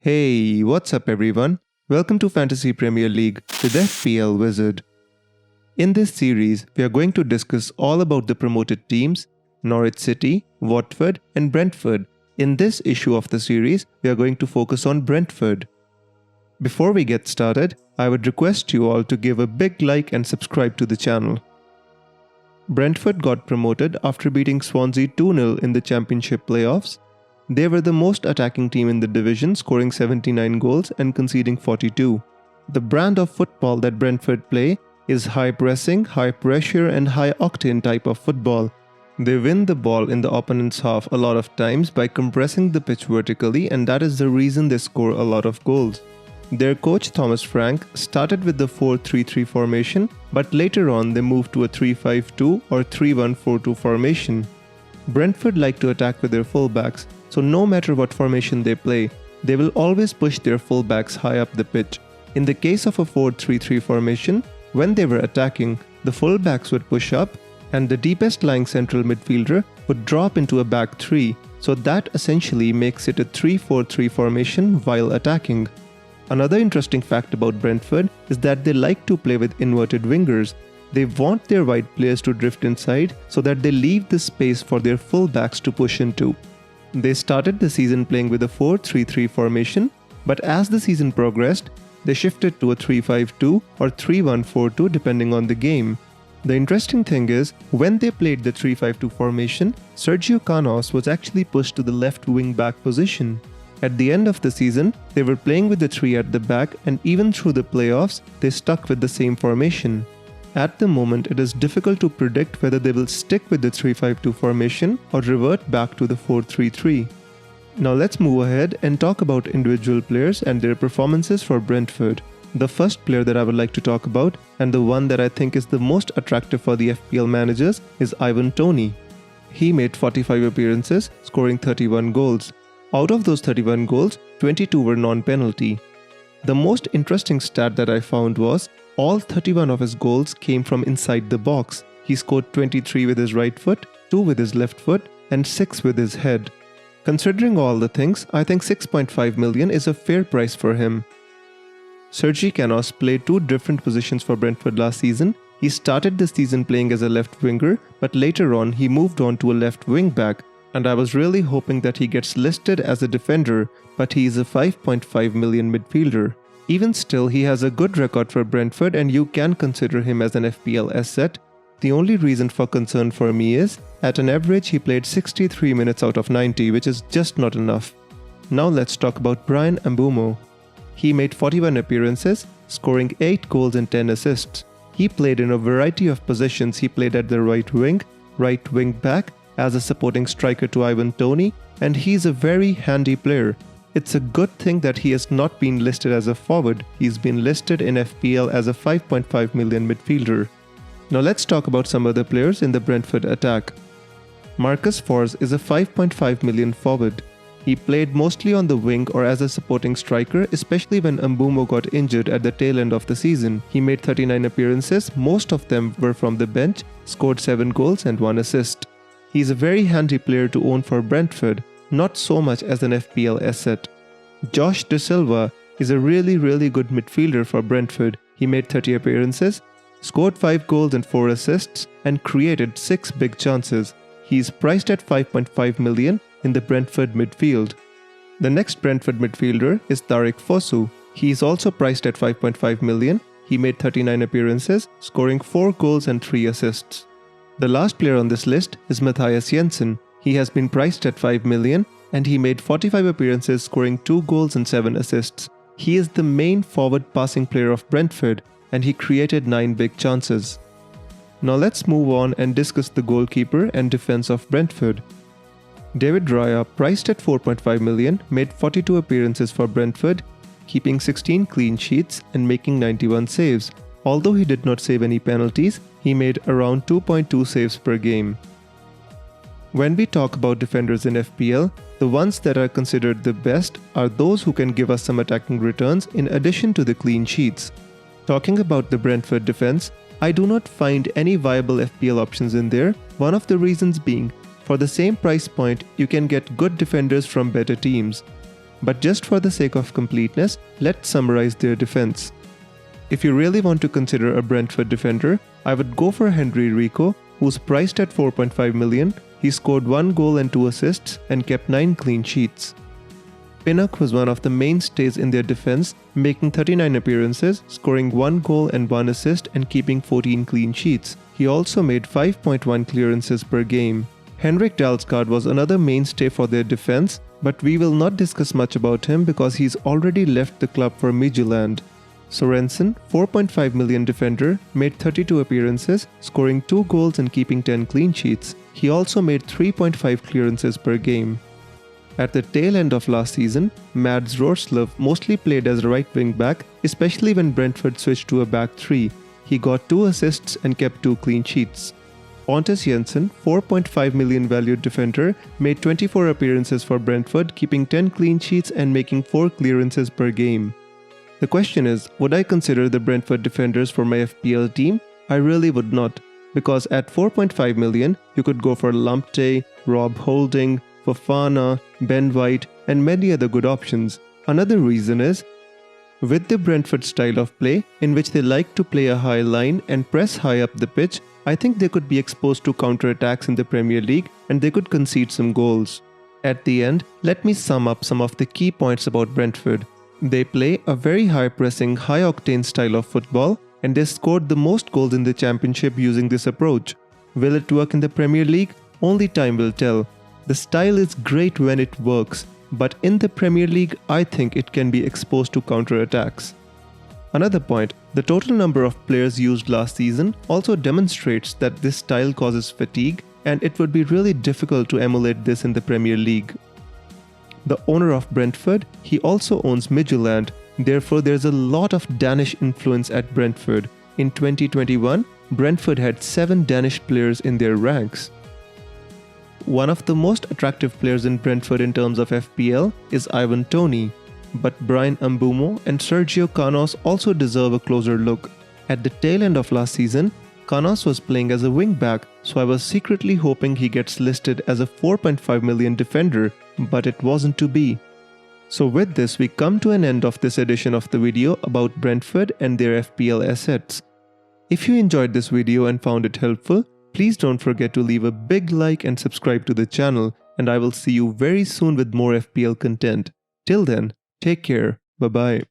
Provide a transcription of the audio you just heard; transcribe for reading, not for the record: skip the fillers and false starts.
Hey, what's up everyone? Welcome to Fantasy Premier League with FPL Wizard. In this series, we are going to discuss all about the promoted teams, Norwich City, Watford and Brentford. In this issue of the series, we are going to focus on Brentford. Before we get started, I would request you all to give a big like and subscribe to the channel. Brentford got promoted after beating Swansea 2-0 in the Championship playoffs. They were the most attacking team in the division, scoring 79 goals and conceding 42. The brand of football that Brentford play is high pressing, high pressure and high octane type of football. They win the ball in the opponent's half a lot of times by compressing the pitch vertically, and that is the reason they score a lot of goals. Their coach Thomas Frank started with the 4-3-3 formation, but later on they moved to a 3-5-2 or 3-1-4-2 formation. Brentford like to attack with their fullbacks, so no matter what formation they play, they will always push their fullbacks high up the pitch. In the case of a 4-3-3 formation, when they were attacking, the fullbacks would push up and the deepest lying central midfielder would drop into a back three, so that essentially makes it a 3-4-3 formation while attacking. Another interesting fact about Brentford is that they like to play with inverted wingers. They want their wide players to drift inside so that they leave the space for their fullbacks to push into. They started the season playing with a 4-3-3 formation, but as the season progressed, they shifted to a 3-5-2 or 3-1-4-2 depending on the game. The interesting thing is, when they played the 3-5-2 formation, Sergey Kenos was actually pushed to the left wing back position. At the end of the season, they were playing with the 3 at the back, and even through the playoffs, they stuck with the same formation. At the moment, it is difficult to predict whether they will stick with the 3-5-2 formation or revert back to the 4-3-3. Now let's move ahead and talk about individual players and their performances for Brentford. The first player that I would like to talk about, and the one that I think is the most attractive for the FPL managers, is Ivan Toney. He made 45 appearances, scoring 31 goals. Out of those 31 goals, 22 were non-penalty. The most interesting stat that I found was, all 31 of his goals came from inside the box. He scored 23 with his right foot, 2 with his left foot, and 6 with his head. Considering all the things, I think 6.5 million is a fair price for him. Sergey Kenos played 2 different positions for Brentford last season. He started the season playing as a left winger, but later on he moved on to a left wing back, and I was really hoping that he gets listed as a defender, but he is a 5.5 million midfielder. Even still, he has a good record for Brentford and you can consider him as an FPL asset. The only reason for concern for me is, at an average he played 63 minutes out of 90, which is just not enough. Now let's talk about Bryan Mbeumo. He made 41 appearances, scoring 8 goals and 10 assists. He played in a variety of positions. He played at the right wing back, as a supporting striker to Ivan Toney, and he's a very handy player. It's a good thing that he has not been listed as a forward. He's been listed in FPL as a 5.5 million midfielder. Now let's talk about some other players in the Brentford attack. Marcus Forss is a 5.5 million forward. He played mostly on the wing or as a supporting striker, especially when Mbeumo got injured at the tail end of the season. He made 39 appearances, most of them were from the bench, scored 7 goals and 1 assist. He's a very handy player to own for Brentford, not so much as an FPL asset. Josh De Silva is a really good midfielder for Brentford. He made 30 appearances, scored 5 goals and 4 assists, and created 6 big chances. He's priced at 5.5 million in the Brentford midfield. The next Brentford midfielder is Tariq Fosu. He is also priced at 5.5 million. He made 39 appearances, scoring 4 goals and 3 assists. The last player on this list is Matthias Jensen. He has been priced at 5 million and he made 45 appearances, scoring 2 goals and 7 assists. He is the main forward passing player of Brentford and he created 9 big chances. Now let's move on and discuss the goalkeeper and defense of Brentford. David Raya, priced at 4.5 million, made 42 appearances for Brentford, keeping 16 clean sheets and making 91 saves. Although he did not save any penalties, he made around 2.2 saves per game. When we talk about defenders in FPL, the ones that are considered the best are those who can give us some attacking returns in addition to the clean sheets. Talking about the Brentford defense, I do not find any viable FPL options in there, one of the reasons being, for the same price point you can get good defenders from better teams. but just for the sake of completeness, let's summarize their defense. If you really want to consider a Brentford defender, I would go for Henry Rico, who's priced at 4.5 million. He scored 1 goal and 2 assists and kept 9 clean sheets. Pinnock was one of the mainstays in their defense, making 39 appearances, scoring 1 goal and 1 assist and keeping 14 clean sheets. He also made 5.1 clearances per game. Henrik Dalsgaard was another mainstay for their defense, but we will not discuss much about him because he's already left the club for Midtjylland. Sorensen, 4.5 million defender, made 32 appearances, scoring 2 goals and keeping 10 clean sheets. He also made 3.5 clearances per game. At the tail end of last season, Mads Roslov mostly played as a right wing back, especially when Brentford switched to a back 3. He got 2 assists and kept 2 clean sheets. Pontus Jensen, 4.5 million valued defender, made 24 appearances for Brentford, keeping 10 clean sheets and making 4 clearances per game. The question is, would I consider the Brentford defenders for my FPL team? I really would not, because at 4.5 million, you could go for Lamptey, Rob Holding, Fofana, Ben White, and many other good options. Another reason is, with the Brentford style of play, in which they like to play a high line and press high up the pitch, I think they could be exposed to counter-attacks in the Premier League and they could concede some goals. At the end, let me sum up some of the key points about Brentford. They play a very high-pressing, high-octane style of football, and they scored the most goals in the Championship using this approach. Will it work in the Premier League? Only time will tell. The style is great when it works, but in the Premier League, I think it can be exposed to counter-attacks. Another point, the total number of players used last season also demonstrates that this style causes fatigue, and it would be really difficult to emulate this in the Premier League. The owner of Brentford, he also owns Midtjylland, therefore there's a lot of Danish influence at Brentford. In 2021, Brentford had 7 Danish players in their ranks. One of the most attractive players in Brentford in terms of FPL is Ivan Toney, but Brian Mbeumo and Sergey Kenos also deserve a closer look. At the tail end of last season, Kenos was playing as a wing-back, so I was secretly hoping he gets listed as a 4.5 million defender, but it wasn't to be. So with this, we come to an end of this edition of the video about Brentford and their FPL assets. If you enjoyed this video and found it helpful, please don't forget to leave a big like and subscribe to the channel, and I will see you very soon with more FPL content. Till then, take care. Bye-bye.